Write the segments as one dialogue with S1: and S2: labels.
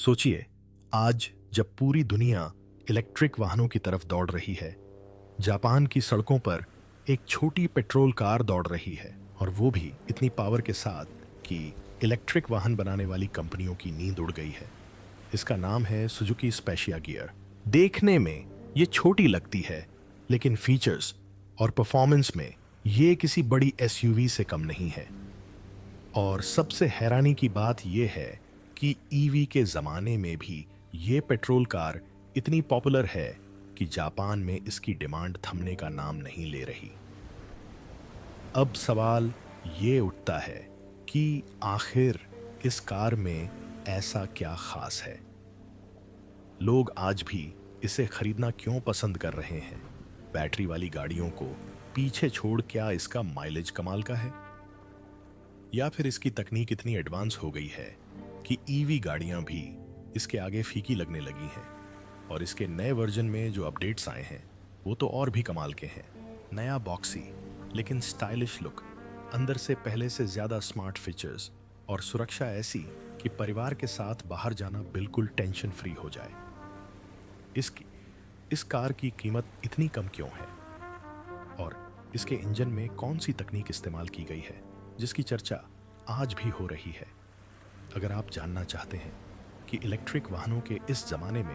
S1: सोचिए, आज जब पूरी दुनिया इलेक्ट्रिक वाहनों की तरफ दौड़ रही है, जापान की सड़कों पर एक छोटी पेट्रोल कार दौड़ रही है, और वो भी इतनी पावर के साथ कि इलेक्ट्रिक वाहन बनाने वाली कंपनियों की नींद उड़ गई है। इसका नाम है सुजुकी स्पेशिया गियर। देखने में ये छोटी लगती है, लेकिन फीचर्स और परफॉर्मेंस में ये किसी बड़ी एसयूवी से कम नहीं है। और सबसे हैरानी की बात यह है कि ईवी के ज़माने में भी ये पेट्रोल कार इतनी पॉपुलर है कि जापान में इसकी डिमांड थमने का नाम नहीं ले रही। अब सवाल ये उठता है कि आखिर इस कार में ऐसा क्या खास है? लोग आज भी इसे खरीदना क्यों पसंद कर रहे हैं? बैटरी वाली गाड़ियों को पीछे छोड़ क्या इसका माइलेज कमाल का है? या फिर इसकी तकनीक इतनी एडवांस हो गई है कि ईवी गाड़ियां भी इसके आगे फीकी लगने लगी हैं? और इसके नए वर्जन में जो अपडेट्स आए हैं वो तो और भी कमाल के हैं। नया बॉक्सी लेकिन स्टाइलिश लुक, अंदर से पहले से ज़्यादा स्मार्ट फीचर्स और सुरक्षा ऐसी कि परिवार के साथ बाहर जाना बिल्कुल टेंशन फ्री हो जाए। इस कार की कीमत इतनी कम क्यों है? और इसके इंजन में कौन सी तकनीक इस्तेमाल की गई है जिसकी चर्चा आज भी हो रही है? अगर आप जानना चाहते हैं कि इलेक्ट्रिक वाहनों के इस जमाने में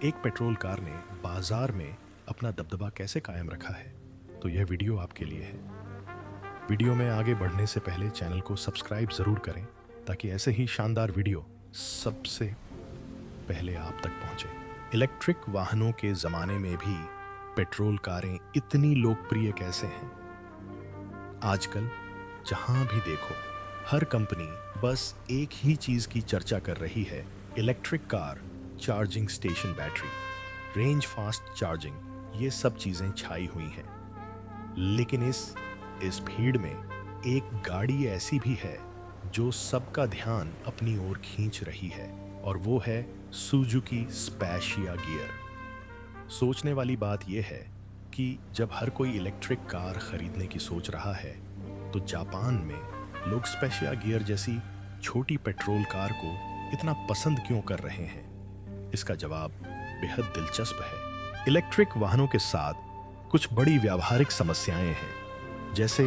S1: एक पेट्रोल कार ने बाजार में अपना दबदबा कैसे कायम रखा है, तो यह वीडियो आपके लिए है। वीडियो में आगे बढ़ने से पहले चैनल को सब्सक्राइब ज़रूर करें ताकि ऐसे ही शानदार वीडियो सबसे पहले आप तक पहुंचे। इलेक्ट्रिक वाहनों के ज़माने में भी पेट्रोल कारें इतनी लोकप्रिय कैसे हैं? आजकल जहां भी देखो, हर कंपनी बस एक ही चीज़ की चर्चा कर रही है: electric car, charging station battery, range fast charging, ये सब चीज़ें छाई हुई हैं। लेकिन इस भीड़ में एक गाड़ी ऐसी भी है जो सबका ध्यान अपनी ओर खींच रही है, और वो है सुजुकी स्पेशिया गियर। सोचने वाली बात यह है कि जब हर कोई इलेक्ट्रिक कार खरीदने की सोच रहा है, तो जापान में लोग स्पेशिया गियर जैसी छोटी पेट्रोल कार को इतना पसंद क्यों कर रहे हैं? इसका जवाब बेहद दिलचस्प है। इलेक्ट्रिक वाहनों के साथ कुछ बड़ी व्यावहारिक समस्याएं हैं, जैसे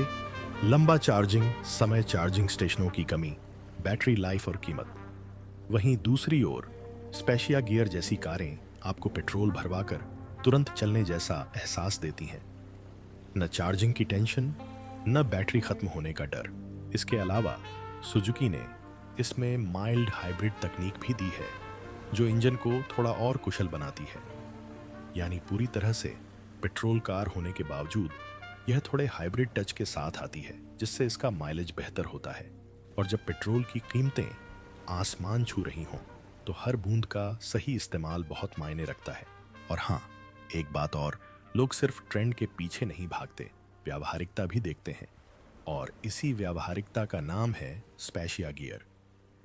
S1: लंबा चार्जिंग समय, चार्जिंग स्टेशनों की कमी, बैटरी लाइफ और कीमत। वहीं दूसरी ओर स्पेशिया गियर जैसी कारें आपको पेट्रोल भरवाकर तुरंत चलने जैसा एहसास देती हैं। न चार्जिंग की टेंशन, न बैटरी खत्म होने का डर। इसके अलावा सुजुकी ने इसमें माइल्ड हाइब्रिड तकनीक भी दी है जो इंजन को थोड़ा और कुशल बनाती है। यानी पूरी तरह से पेट्रोल कार होने के बावजूद यह थोड़े हाइब्रिड टच के साथ आती है, जिससे इसका माइलेज बेहतर होता है। और जब पेट्रोल की कीमतें आसमान छू रही हों, तो हर बूंद का सही इस्तेमाल बहुत मायने रखता है। और हाँ, एक बात और, लोग सिर्फ ट्रेंड के पीछे नहीं भागते, व्यावहारिकता भी देखते हैं। और इसी व्यावहारिकता का नाम है स्पेशिया गियर।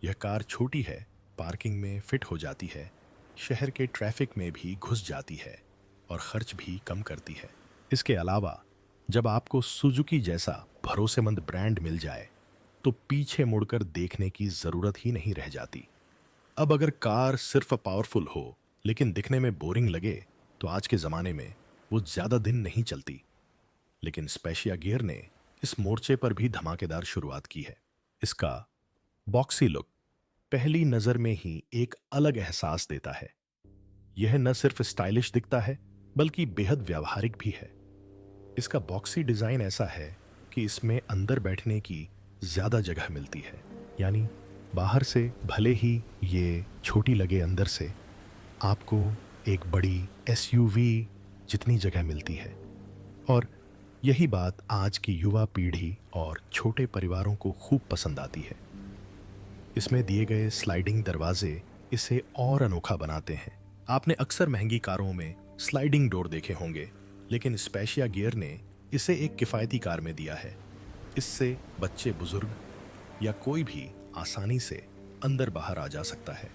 S1: यह कार छोटी है, पार्किंग में फिट हो जाती है, शहर के ट्रैफिक में भी घुस जाती है और खर्च भी कम करती है। इसके अलावा जब आपको सुजुकी जैसा भरोसेमंद ब्रांड मिल जाए, तो पीछे मुड़कर देखने की ज़रूरत ही नहीं रह जाती। अब अगर कार सिर्फ पावरफुल हो लेकिन दिखने में बोरिंग लगे, तो आज के ज़माने में वो ज़्यादा दिन नहीं चलती। लेकिन स्पेशिया गियर ने इस मोर्चे पर भी धमाकेदार शुरुआत की है। इसका बॉक्सी लुक पहली नज़र में ही एक अलग एहसास देता है। यह न सिर्फ स्टाइलिश दिखता है, बल्कि बेहद व्यावहारिक भी है। इसका बॉक्सी डिज़ाइन ऐसा है कि इसमें अंदर बैठने की ज़्यादा जगह मिलती है। यानी बाहर से भले ही ये छोटी लगे, अंदर से आपको एक बड़ी एसयूवी जितनी जगह मिलती है। और यही बात आज की युवा पीढ़ी और छोटे परिवारों को खूब पसंद आती है। इसमें दिए गए स्लाइडिंग दरवाजे इसे और अनोखा बनाते हैं। आपने अक्सर महंगी कारों में स्लाइडिंग डोर देखे होंगे, लेकिन स्पेशिया गियर ने इसे एक किफ़ायती कार में दिया है। इससे बच्चे, बुजुर्ग या कोई भी आसानी से अंदर बाहर आ जा सकता है,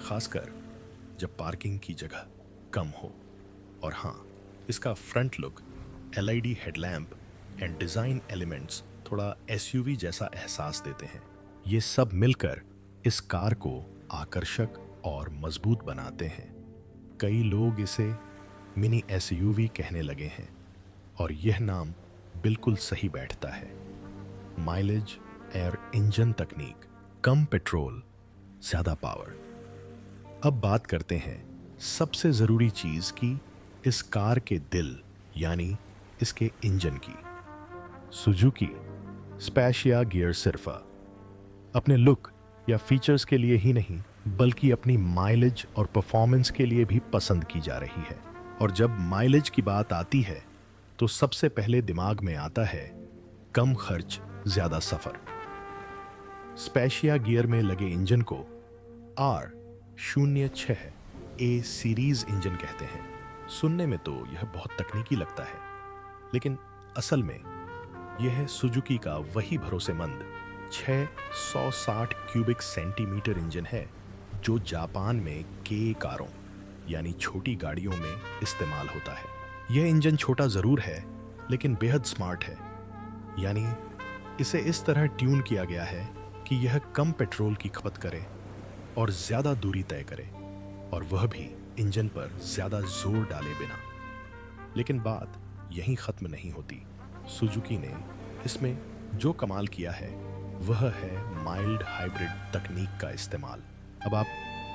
S1: खासकर जब पार्किंग की जगह कम हो। और हाँ, इसका front look, LED headlamp and design elements थोड़ा एसयूवी जैसा एहसास देते हैं। ये सब मिलकर इस कार को आकर्षक और मजबूत बनाते हैं। कई लोग इसे मिनी एसयूवी कहने लगे हैं और यह नाम बिल्कुल सही बैठता है। माइलेज एयर इंजन तकनीक, कम पेट्रोल, ज्यादा पावर। अब बात करते हैं सबसे जरूरी चीज की, इस कार के दिल यानी इसके इंजन की। सुजुकी स्पेशिया गियर सिर्फ अपने लुक या फीचर्स के लिए ही नहीं बल्कि अपनी माइलेज और परफॉर्मेंस के लिए भी पसंद की जा रही है। और जब माइलेज की बात आती है तो सबसे पहले दिमाग में आता है कम खर्च ज्यादा सफर। स्पेशिया गियर में लगे इंजन को R06 ए सीरीज इंजन कहते हैं। सुनने में तो यह बहुत तकनीकी लगता है, लेकिन असल में यह सुजुकी का वही भरोसेमंद 660 क्यूबिक सेंटीमीटर इंजन है जो जापान में के कारों यानी छोटी गाड़ियों में इस्तेमाल होता है। यह इंजन छोटा जरूर है लेकिन बेहद स्मार्ट है, यानी इसे इस तरह ट्यून किया गया है कि यह कम पेट्रोल की खपत करे और ज्यादा दूरी तय करे, और वह भी इंजन पर ज्यादा जोर डाले बिना। लेकिन बात यहीं खत्म नहीं होती। सुजुकी ने इसमें जो कमाल किया है वह है माइल्ड हाइब्रिड तकनीक का इस्तेमाल। अब आप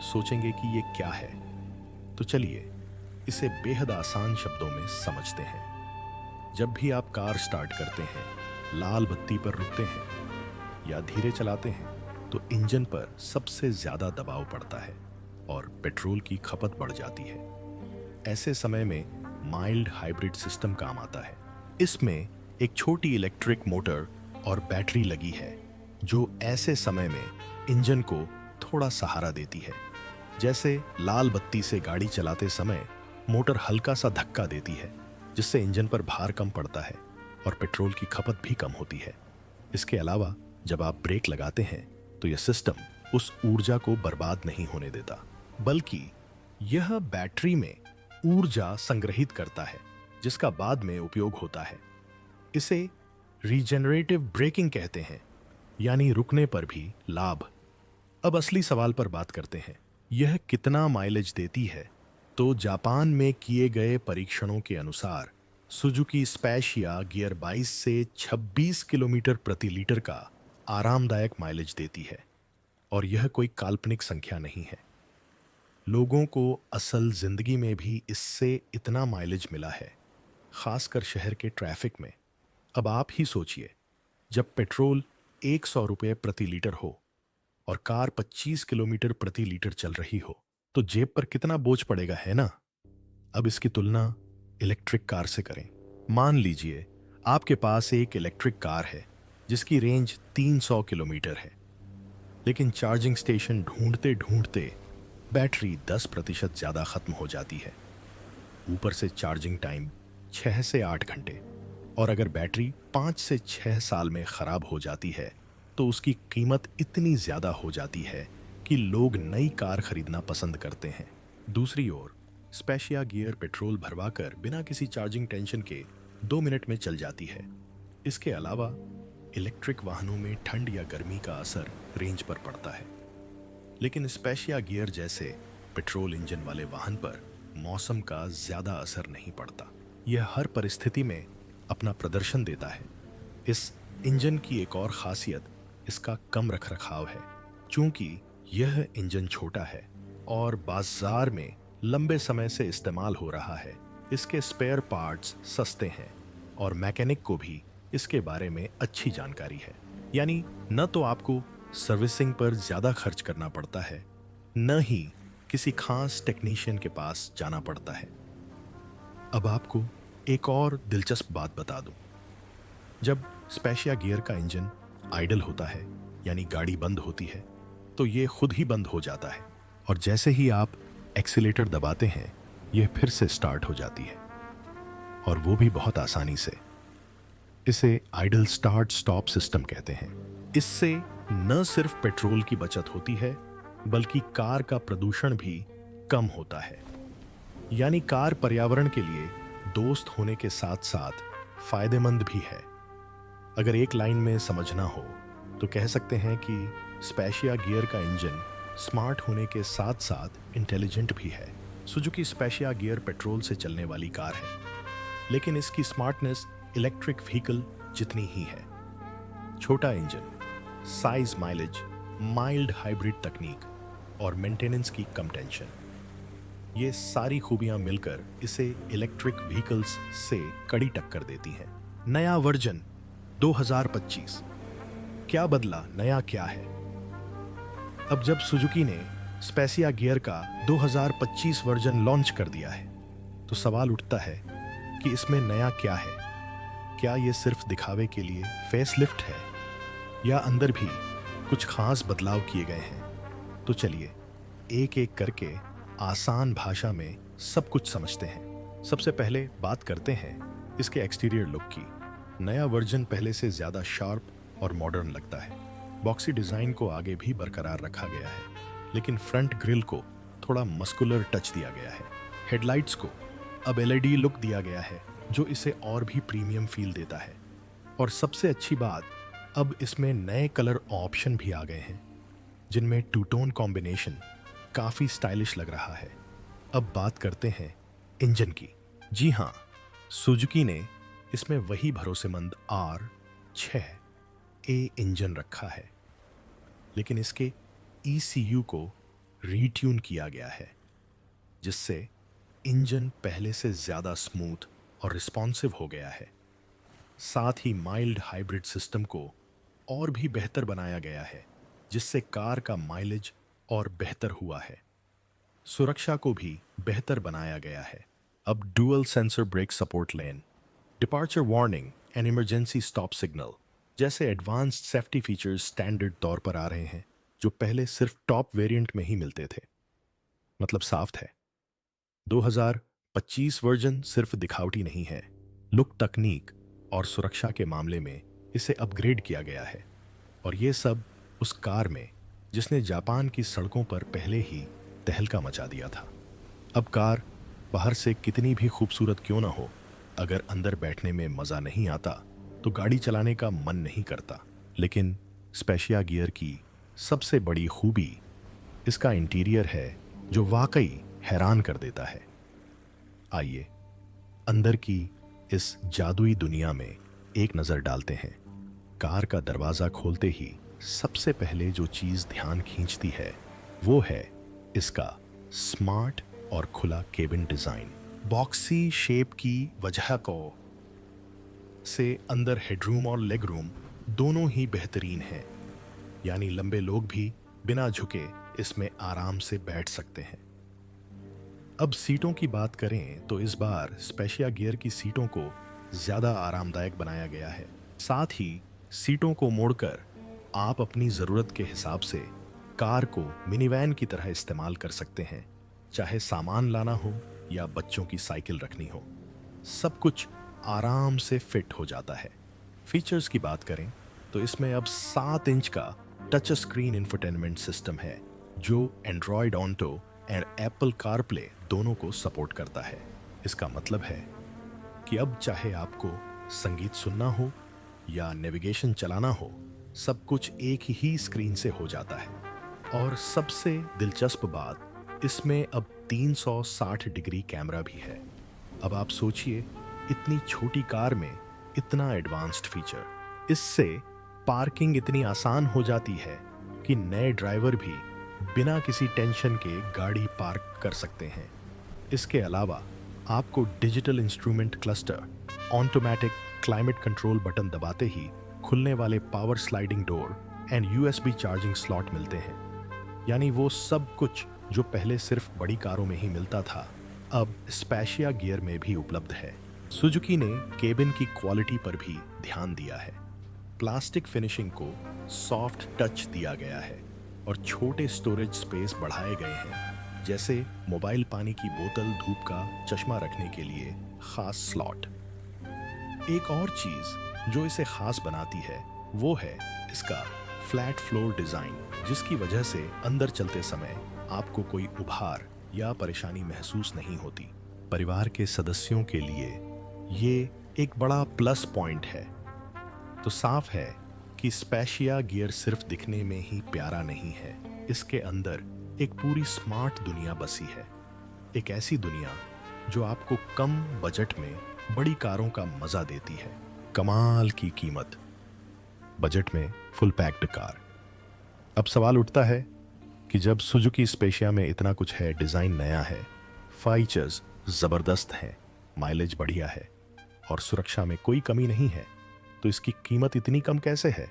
S1: सोचेंगे कि ये क्या है, तो चलिए इसे बेहद आसान शब्दों में समझते हैं। जब भी आप कार स्टार्ट करते हैं, लाल बत्ती पर रुकते हैं या धीरे चलाते हैं तो इंजन पर सबसे ज्यादा दबाव पड़ता है और पेट्रोल की खपत बढ़ जाती है। ऐसे समय में माइल्ड हाइब्रिड सिस्टम काम आता है। इसमें एक छोटी इलेक्ट्रिक मोटर और बैटरी लगी है जो ऐसे समय में इंजन को थोड़ा सहारा देती है। जैसे लाल बत्ती से गाड़ी चलाते समय मोटर हल्का सा धक्का देती है जिससे इंजन पर भार कम पड़ता है और पेट्रोल की खपत भी कम होती है। इसके अलावा जब आप ब्रेक लगाते हैं तो यह सिस्टम उस ऊर्जा को बर्बाद नहीं होने देता, बल्कि यह बैटरी में ऊर्जा संग्रहित करता है जिसका बाद में उपयोग होता है। इसे रीजेनरेटिव ब्रेकिंग कहते हैं, यानी रुकने पर भी लाभ। अब असली सवाल पर बात करते हैं, यह कितना माइलेज देती है? तो जापान में किए गए परीक्षणों के अनुसार सुजुकी स्पेशिया गियर 22 से 26 किलोमीटर प्रति लीटर का आरामदायक माइलेज देती है, और यह कोई काल्पनिक संख्या नहीं है। लोगों को असल जिंदगी में भी इससे इतना माइलेज मिला है, खासकर शहर के ट्रैफिक में। अब आप ही सोचिए, जब पेट्रोल 100 रुपये प्रति लीटर हो और कार 25 किलोमीटर प्रति लीटर चल रही हो तो जेब पर कितना बोझ पड़ेगा, है ना? अब इसकी तुलना इलेक्ट्रिक कार से करें। मान लीजिए आपके पास एक इलेक्ट्रिक कार है जिसकी रेंज 300 किलोमीटर है, लेकिन चार्जिंग स्टेशन ढूंढते ढूंढते बैटरी 10% ज्यादा खत्म हो जाती है। ऊपर से चार्जिंग टाइम 6 से 8 घंटे, और अगर बैटरी 5 से 6 साल में खराब हो जाती है तो उसकी कीमत इतनी ज्यादा हो जाती है कि लोग नई कार खरीदना पसंद करते हैं। दूसरी ओर स्पेशिया गियर पेट्रोल भरवाकर बिना किसी चार्जिंग टेंशन के 2 मिनट में चल जाती है। इसके अलावा इलेक्ट्रिक वाहनों में ठंड या गर्मी का असर रेंज पर पड़ता है, लेकिन स्पेशिया गियर जैसे पेट्रोल इंजन वाले वाहन पर मौसम का ज्यादा असर नहीं पड़ता। यह हर परिस्थिति में अपना प्रदर्शन देता है। इस इंजन की एक और खासियत इसका कम रखरखाव है। चूंकि यह इंजन छोटा है और बाजार में लंबे समय से इस्तेमाल हो रहा है, इसके स्पेयर पार्ट्स सस्ते हैं और मैकेनिक को भी इसके बारे में अच्छी जानकारी है। यानी न तो आपको सर्विसिंग पर ज्यादा खर्च करना पड़ता है, न ही किसी खास टेक्नीशियन के पास जाना पड़ता है। अब आपको एक और दिलचस्प बात बता दूं। जब स्पेशिया गियर का इंजन आइडल होता है, यानी गाड़ी बंद होती है, तो ये खुद ही बंद हो जाता है, और जैसे ही आप एक्सीलेटर दबाते हैं यह फिर से स्टार्ट हो जाती है, और वो भी बहुत आसानी से। इसे आइडल स्टार्ट स्टॉप सिस्टम कहते हैं। इससे न सिर्फ पेट्रोल की बचत होती है बल्कि कार का प्रदूषण भी कम होता है। यानी कार पर्यावरण के लिए दोस्त होने के साथ साथ फायदेमंद भी है। अगर एक लाइन में समझना हो तो कह सकते हैं कि स्पेशिया गियर का इंजन स्मार्ट होने के साथ साथ इंटेलिजेंट भी है। सुजुकी स्पेशिया गियर पेट्रोल से चलने वाली कार है, लेकिन इसकी स्मार्टनेस इलेक्ट्रिक व्हीकल जितनी ही है। छोटा engine, size mileage, mild hybrid तकनीक और मेंटेनेंस की कम टेंशन, ये सारी खूबियां मिलकर इसे इलेक्ट्रिक व्हीकल्स से कड़ी टक्कर देती हैं। नया वर्जन 2025, क्या बदला, नया क्या है? अब जब सुजुकी ने स्पेशिया गियर का 2025 वर्जन लॉन्च कर दिया है, तो सवाल उठता है कि इसमें नया क्या है? क्या ये सिर्फ दिखावे के लिए फेसलिफ्ट है या अंदर भी कुछ खास बदलाव किए गए हैं? तो चलिए एक एक करके आसान भाषा में सब कुछ समझते हैं। सबसे पहले बात करते हैं इसके एक्सटीरियर लुक की। नया वर्जन पहले से ज्यादा शार्प और मॉडर्न लगता है। बॉक्सी डिजाइन को आगे भी बरकरार रखा गया है, लेकिन फ्रंट ग्रिल को थोड़ा मस्कुलर टच दिया गया है। हेडलाइट्स को अब एलईडी लुक दिया गया है, जो इसे और भी प्रीमियम फील देता है। और सबसे अच्छी बात, अब इसमें नए कलर ऑप्शन भी आ गए हैं, जिनमें टू टोन कॉम्बिनेशन काफी स्टाइलिश लग रहा है। अब बात करते हैं इंजन की। जी हाँ, सुजुकी ने इसमें वही भरोसेमंद R6A इंजन रखा है, लेकिन इसके ECU को रीट्यून किया गया है, जिससे इंजन पहले से ज्यादा स्मूथ और रिस्पॉन्सिव हो गया है। साथ ही माइल्ड हाइब्रिड सिस्टम को और भी बेहतर बनाया गया है, जिससे कार का माइलेज और बेहतर हुआ है। सुरक्षा को भी बेहतर बनाया गया है। अब dual sensor brake support lane, departure warning and emergency stop signal जैसे एडवांस्ड सेफ्टी फीचर्स स्टैंडर्ड तौर पर आ रहे हैं, जो पहले सिर्फ टॉप वेरिएंट में ही मिलते थे। मतलब साफ है, 2025 वर्जन सिर्फ दिखावटी नहीं है, लुक, तकनीक और सुरक्षा के मामले में इसे अपग्रेड किया गया है। और ये सब उस कार में जिसने जापान की सड़कों पर पहले ही तहलका मचा दिया था। अब कार बाहर से कितनी भी खूबसूरत क्यों ना हो, अगर अंदर बैठने में मजा नहीं आता तो गाड़ी चलाने का मन नहीं करता। लेकिन स्पेशिया गियर की सबसे बड़ी खूबी इसका इंटीरियर है, जो वाकई हैरान कर देता है। आइए अंदर की इस जादुई दुनिया में एक नजर डालते हैं। कार का दरवाजा खोलते ही सबसे पहले जो चीज ध्यान खींचती है, वो है इसका स्मार्ट और खुला केबिन डिजाइन। बॉक्सी शेप की वजह को से अंदर हेडरूम और लेग रूम दोनों ही बेहतरीन हैं, यानी लंबे लोग भी बिना झुके इसमें आराम से बैठ सकते हैं। अब सीटों की बात करें तो इस बार स्पेशिया गियर की सीटों को ज्यादा आरामदायक बनाया गया है। साथ ही सीटों को मोड़कर आप अपनी जरूरत के हिसाब से कार को मिनीवैन की तरह इस्तेमाल कर सकते हैं, चाहे सामान लाना हो या बच्चों की साइकिल रखनी हो, सब कुछ आराम से फिट हो जाता है। फीचर्स की बात करें तो इसमें अब 7 इंच का टच स्क्रीन इंफोटेनमेंट सिस्टम है, जो Android auto and Apple CarPlay दोनों को सपोर्ट करता है। इसका मतलब है कि अब चाहे आपको संगीत सुनना हो या नेविगेशन चलाना हो, सब कुछ एक ही स्क्रीन से हो जाता है। और सबसे दिलचस्प बात, इसमें अब 360 डिग्री कैमरा भी है। अब आप सोचिए, इतनी छोटी कार में इतना एडवांस्ड फीचर, इससे पार्किंग इतनी आसान हो जाती है कि नए ड्राइवर भी बिना किसी टेंशन के गाड़ी पार्क कर सकते हैं। इसके अलावा आपको digital instrument cluster, automatic climate control button दबाते ही खुलने वाले power sliding door and USB charging slot मिलते हैं। यानी वो सब कुछ जो पहले सिर्फ बड़ी कारों में ही मिलता था, अब स्पेशिया गियर में भी उपलब्ध है। सुजुकी ने केबिन की क्वालिटी पर भी ध्यान दिया है। प्लास्टिक फिनिशिंग को सॉफ्ट टच दिया गया है और छोटे स्टोरेज स्पेस बढ़ाए गए हैं, जैसे मोबाइल, पानी की बोतल, धूप का चश्मा रखने के लिए खास स्लॉट। एक और चीज जो इसे खास बनाती है वो है इसका फ्लैट फ्लोर डिजाइन, जिसकी वजह से अंदर चलते समय आपको कोई उभार या परेशानी महसूस नहीं होती। परिवार के सदस्यों के लिए ये एक बड़ा प्लस पॉइंट है। तो साफ है कि स्पेशिया गियर सिर्फ दिखने में ही प्यारा नहीं है, इसके अंदर एक पूरी स्मार्ट दुनिया बसी है। एक ऐसी दुनिया जो आपको कम बजट में बड़ी कारों का मजा देती है। कमाल की कीमत, बजट में फुल पैक्ड कार। अब सवाल उठता है कि जब सुजुकी स्पेशिया में इतना कुछ है, डिजाइन नया है, फीचर्स जबरदस्त हैं, माइलेज बढ़िया है और सुरक्षा में कोई कमी नहीं है, तो इसकी कीमत इतनी कम कैसे है?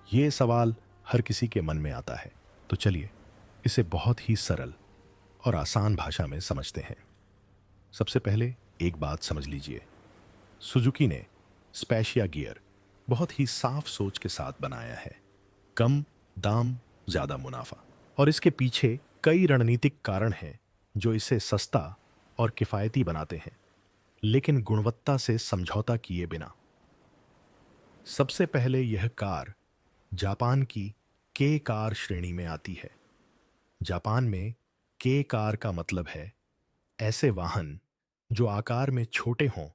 S1: ये सवाल हर किसी के मन में आता है। तो चलिए इसे बहुत ही सरल और आसान भाषा में समझते हैं। सबसे पहले एक बात समझ लीजिए, सुजुकी ने स्पेशिया गियर बहुत ही साफ सोच के साथ बनाया है। कम दाम, ज्यादा मुनाफा, और इसके पीछे कई रणनीतिक कारण हैं जो इसे सस्ता और किफायती बनाते हैं, लेकिन गुणवत्ता से समझौता किए बिना। सबसे पहले यह कार जापान की के कार श्रेणी में आती है। जापान में के कार का मतलब है ऐसे वाहन जो आकार में छोटे हों,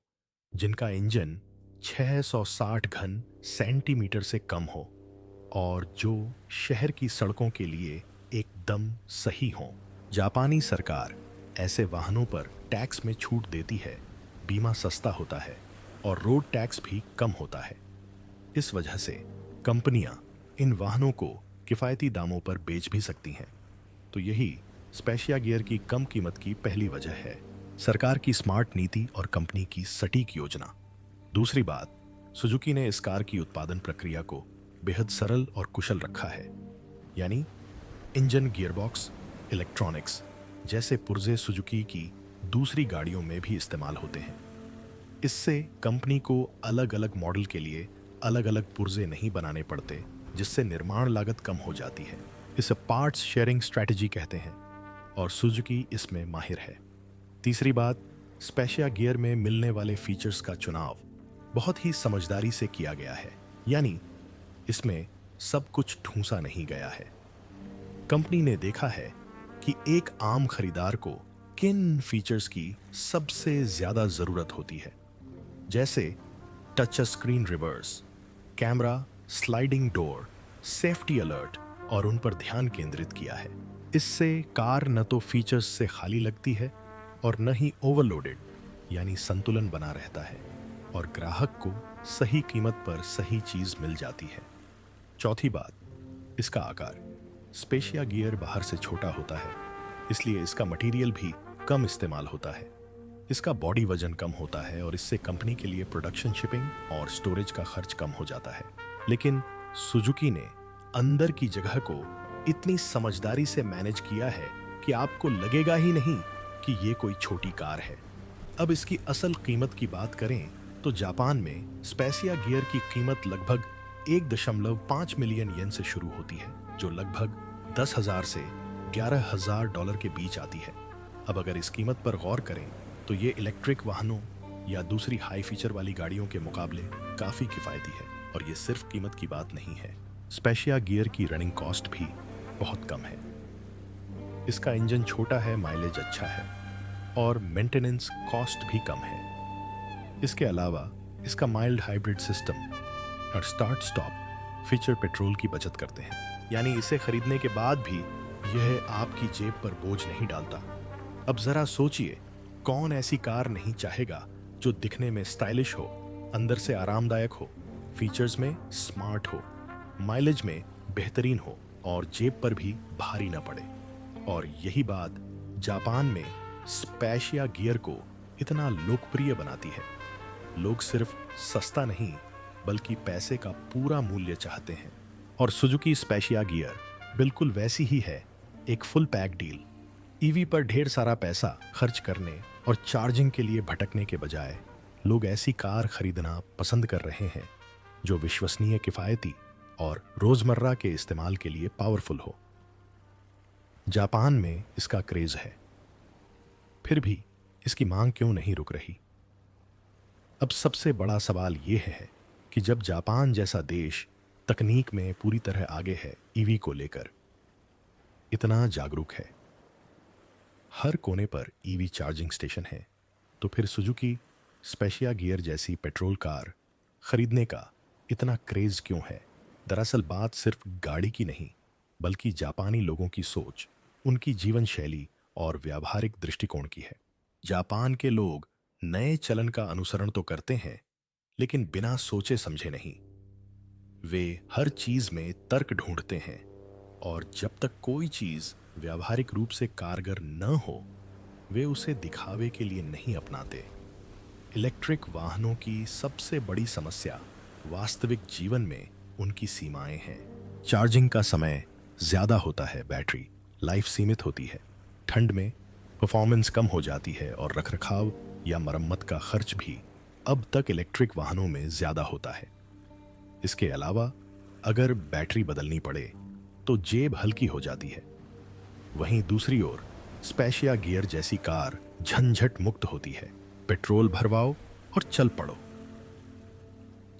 S1: जिनका इंजन 660 घन सेंटीमीटर से कम हो और जो शहर की सड़कों के लिए एकदम सही हों। जापानी सरकार ऐसे वाहनों पर टैक्स में छूट देती है, बीमा सस्ता होता है और रोड टैक्स भी कम होता है। इस वजह से कंपनियां इन वाहनों को किफ़ायती दामों पर बेच भी सकती हैं। तो यही स्पेशिया गियर की कम कीमत की पहली वजह है, सरकार की स्मार्ट नीति और कंपनी की सटीक योजना। दूसरी बात, सुजुकी ने इस कार की उत्पादन प्रक्रिया को बेहद सरल और कुशल रखा है। यानी इंजन, गियरबॉक्स, इलेक्ट्रॉनिक्स जैसे पुर्जे सुजुकी की दूसरी गाड़ियों में भी इस्तेमाल होते हैं। इससे कंपनी को अलग अलग मॉडल के लिए अलग अलग पुर्जे नहीं बनाने पड़ते, जिससे निर्माण लागत कम हो जाती है। इसे पार्ट्स शेयरिंग स्ट्रैटेजी कहते हैं और सुजुकी इसमें माहिर है। तीसरी बात, स्पेशिया गियर में मिलने वाले फीचर्स का चुनाव बहुत ही समझदारी से किया गया है। यानी इसमें सब कुछ ठूंसा नहीं गया है। कंपनी ने देखा है कि एक आम खरीदार को किन फीचर्स की सबसे ज्यादा जरूरत होती है, जैसे touch screen reverse, camera, sliding door, safety alert, और उन पर ध्यान केंद्रित किया है। इससे कार न तो फीचर्स से खाली लगती है और न ही ओवरलोडेड, यानी संतुलन बना रहता है और ग्राहक को सही कीमत पर सही चीज मिल जाती है। चौथी बात, इसका आकार। स्पेशिया गियर बाहर से छोटा होता है, इसलिए इसका मटेरियल भी कम इस्तेमाल होता है। इसका बॉडी वजन कम होता है और इससे कंपनी के लिए प्रोडक्शन, शिपिंग और स्टोरेज का खर्च कम हो जाता है। लेकिन सुजुकी ने अंदर की जगह को इतनी समझदारी से मैनेज किया है कि आपको लगेगा ही नहीं कि ये कोई छोटी कार है। अब इसकी असल कीमत की बात करें तो जापान में स्पेशिया गियर की कीमत लगभग 1.5 मिलियन येन से शुरू होती है, जो लगभग 10,000 से 11,000 डॉलर के बीच आती है। अब अगर इस कीमत पर गौर करें तो ये इलेक्ट्रिक वाहनों या दूसरी हाई फीचर वाली गाड़ियों के मुकाबले काफी किफायती है। और ये सिर्फ कीमत की बात नहीं है, स्पेशिया गियर की रनिंग कॉस्ट भी बहुत कम है। इसका इंजन छोटा है, माइलेज अच्छा है और मेंटेनेंस कॉस्ट भी कम है। इसके अलावा इसका माइल्ड हाइब्रिड सिस्टम और स्टार्ट स्टॉप फीचर पेट्रोल की बचत करते हैं, यानी इसे खरीदने के बाद भी यह आपकी जेब पर बोझ नहीं डालता। अब जरा सोचिए, कौन ऐसी कार नहीं चाहेगा जो दिखने में स्टाइलिश हो, अंदर से आरामदायक हो, फीचर्स में स्मार्ट हो, माइलेज में बेहतरीन हो और जेब पर भी भारी न पड़े। और यही बात जापान में स्पेशिया गियर को इतना लोकप्रिय बनाती है। लोग सिर्फ सस्ता नहीं बल्कि पैसे का पूरा मूल्य चाहते हैं। और सुजुकी स्पेशिया गियर बिल्कुल वैसी ही है, एक फुल पैक डील। ईवी पर ढेर सारा पैसा खर्च करने और चार्जिंग के लिए भटकने के बजाय लोग ऐसी कार खरीदना पसंद कर रहे हैं जो विश्वसनीय, किफायती और रोजमर्रा के इस्तेमाल के लिए पावरफुल हो। जापान में इसका क्रेज है, फिर भी इसकी मांग क्यों नहीं रुक रही? अब सबसे बड़ा सवाल यह है कि जब जापान जैसा देश तकनीक में पूरी तरह आगे है, ईवी को लेकर इतना जागरूक है, हर कोने पर ईवी चार्जिंग स्टेशन है, तो फिर सुजुकी स्पेशिया गियर जैसी पेट्रोल कार खरीदने का इतना क्रेज क्यों है? दरअसल बात सिर्फ गाड़ी की नहीं बल्कि जापानी लोगों की सोच, उनकी जीवन शैली और व्यावहारिक दृष्टिकोण की है। जापान के लोग नए चलन का अनुसरण तो करते हैं, लेकिन बिना सोचे समझे नहीं। वे हर चीज में तर्क ढूंढते हैं और जब तक कोई चीज व्यावहारिक रूप से कारगर न हो, वे उसे दिखावे के लिए नहीं अपनाते। इलेक्ट्रिक वाहनों की सबसे बड़ी समस्या वास्तविक जीवन में उनकी सीमाएं हैं। चार्जिंग का समय ज्यादा होता है, बैटरी लाइफ सीमित होती है, ठंड में परफॉर्मेंस कम हो जाती है और रखरखाव या मरम्मत का खर्च भी अब तक इलेक्ट्रिक वाहनों में ज्यादा होता है। इसके अलावा अगर बैटरी बदलनी पड़े तो जेब हल्की हो जाती है। वहीं दूसरी ओर स्पेशिया गियर जैसी कार झंझट मुक्त होती है, पेट्रोल भरवाओ और चल पड़ो।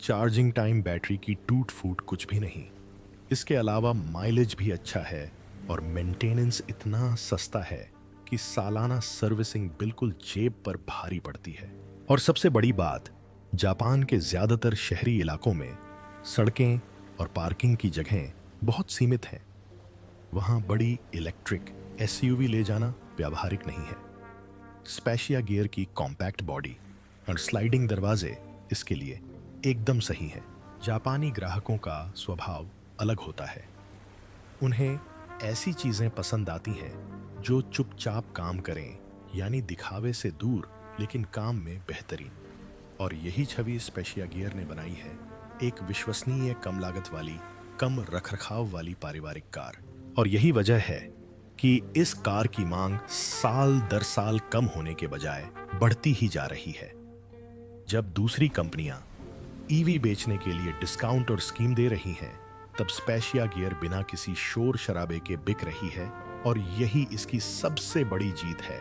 S1: चार्जिंग टाइम बैटरी की टूट फूट कुछ भी नहीं। इसके अलावा माइलेज भी अच्छा है और मेंटेनेंस इतना सस्ता है कि सालाना सर्विसिंग बिल्कुल जेब पर भारी पड़ती है। और सबसे बड़ी बात, जापान के ज्यादातर शहरी इलाकों में सड़कें और पार्किंग की जगहें बहुत सीमित हैं। वहां बड़ी इलेक्ट्रिक एसयूवी ले जाना व्यावहारिक नहीं है। स्पेशिया गियर की कॉम्पैक्ट बॉडी और स्लाइडिंग दरवाजे इसके लिए एकदम सही है। जापानी ग्राहकों का स्वभाव अलग होता है। उन्हें ऐसी चीजें पसंद आती हैं जो चुपचाप काम करें, यानी दिखावे से दूर लेकिन काम में बेहतरीन। और यही छवि स्पेशिया गियर ने बनाई है, एक विश्वसनीय, कम लागत वाली, कम रखरखाव वाली पारिवारिक कार। और यही वजह है कि इस कार की मांग साल दर साल कम होने के बजाय बढ़ती ही जा रही है। जब दूसरी कंपनियां ईवी बेचने के लिए डिस्काउंट और स्कीम दे रही हैं, तब स्पेशिया गियर बिना किसी शोर शराबे के बिक रही है और यही इसकी सबसे बड़ी जीत है।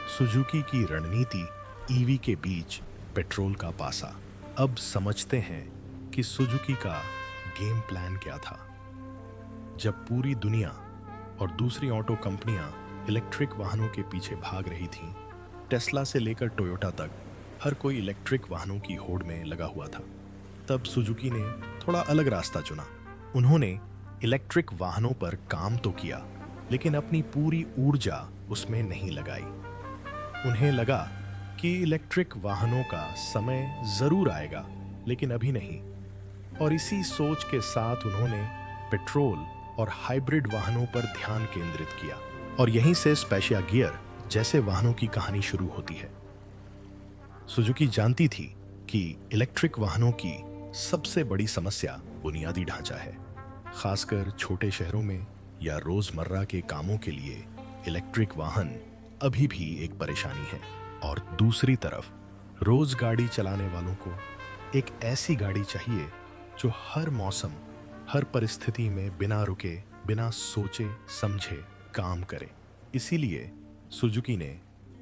S1: सुजुकी की रणनीति ईवी के बीच पेट्रोल का पासा। अब समझते हैं कि सुजुकी का गेम प्लान क्या था। जब पूरी दुनिया और दूसरी ऑटो कंपनियां इलेक्ट्रिक वाहनों के पीछे भाग रही थीं, टेस्ला से लेकर टोयोटा तक हर कोई इलेक्ट्रिक वाहनों की होड़ में लगा हुआ था। तब सुजुकी ने थोड़ा अलग रास्ता चुना। उन्होंने इलेक्ट्रिक वाहनों पर काम तो किया, लेकिन अपनी पूरी ऊर्जा उसमें नहीं लगाई। उन्हें लगा कि इलेक्ट्रिक वाहनों का समय जरूर आएगा, लेकिन अभी नहीं। और इसी सोच के साथ उन्होंने पेट्रोल और हाइब्रिड वाहनों पर ध्यान केंद्रित किया। और यहीं से स्पेशिया गियर जैसे वाहनों की कहानी शुरू होती है। सुजुकी जानती थी कि इलेक्ट्रिक वाहनों की सबसे बड़ी समस्या बुनियादी ढांचा है। खासकर छोटे शहरों में या रोजमर्रा के कामों के लिए इलेक्ट्रिक वाहन अभी भी एक परेशानी है। और दूसरी तरफ रोज गाड़ी चलाने वालों को एक ऐसी गाड़ी चाहिए जो हर मौसम, हर परिस्थिति में बिना रुके, बिना सोचे समझे काम करे। इसीलिए सुजुकी ने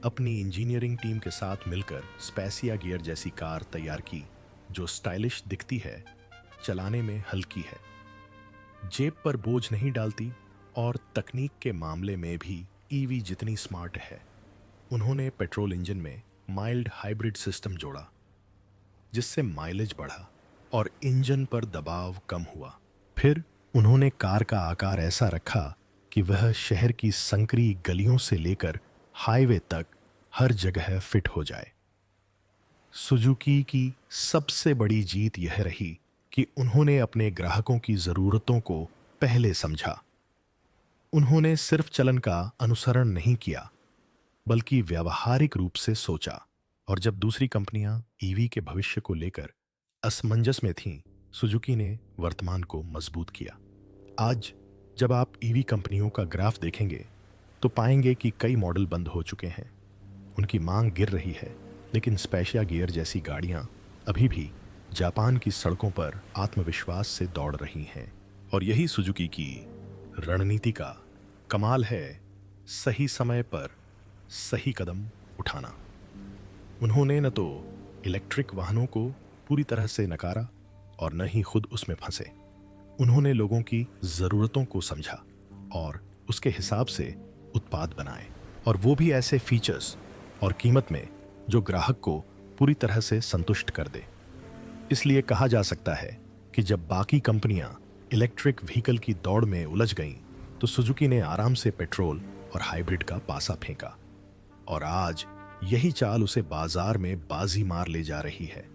S1: अपनी इंजीनियरिंग टीम के साथ मिलकर स्पेशिया गियर जैसी कार तैयार की, जो स्टाइलिश दिखती है, चलाने में हल्की है, जेब पर बोझ नहीं डालती और तकनीक के मामले में भी ईवी जितनी स्मार्ट है। उन्होंने पेट्रोल इंजन में माइल्ड हाइब्रिड सिस्टम जोड़ा, जिससे माइलेज बढ़ा और इंजन पर दबाव कम हुआ। फिर उन्होंने कार का आकार ऐसा रखा कि वह शहर की संकरी गलियों से लेकर हाईवे तक हर जगह फिट हो जाए। सुजुकी की सबसे बड़ी जीत यह रही कि उन्होंने अपने ग्राहकों की जरूरतों को पहले समझा। उन्होंने सिर्फ चलन का अनुसरण नहीं किया, बल्कि व्यावहारिक रूप से सोचा। और जब दूसरी कंपनियां ईवी के भविष्य को लेकर असमंजस में थीं, सुजुकी ने वर्तमान को मजबूत किया। आज जब आप ईवी कंपनियों का ग्राफ देखेंगे तो पाएंगे कि कई मॉडल बंद हो चुके हैं, उनकी मांग गिर रही है, लेकिन स्पेशिया गियर जैसी गाड़ियां अभी भी जापान की सड़कों पर आत्मविश्वास से दौड़ रही हैं। और यही सुजुकी की रणनीति का कमाल है, सही समय पर सही कदम उठाना। उन्होंने न तो इलेक्ट्रिक वाहनों को पूरी तरह से नकारा और न ही खुद उसमें फंसे। उन्होंने लोगों की ज़रूरतों को समझा और उसके हिसाब से उत्पाद बनाए, और वो भी ऐसे फीचर्स और कीमत में जो ग्राहक को पूरी तरह से संतुष्ट कर दे। इसलिए कहा जा सकता है कि जब बाकी कंपनियां इलेक्ट्रिक व्हीकल की दौड़ में उलझ गईं, तो सुजुकी ने आराम से पेट्रोल और हाइब्रिड का पासा फेंका। और आज यही चाल उसे बाजार में बाजी मार ले जा रही है।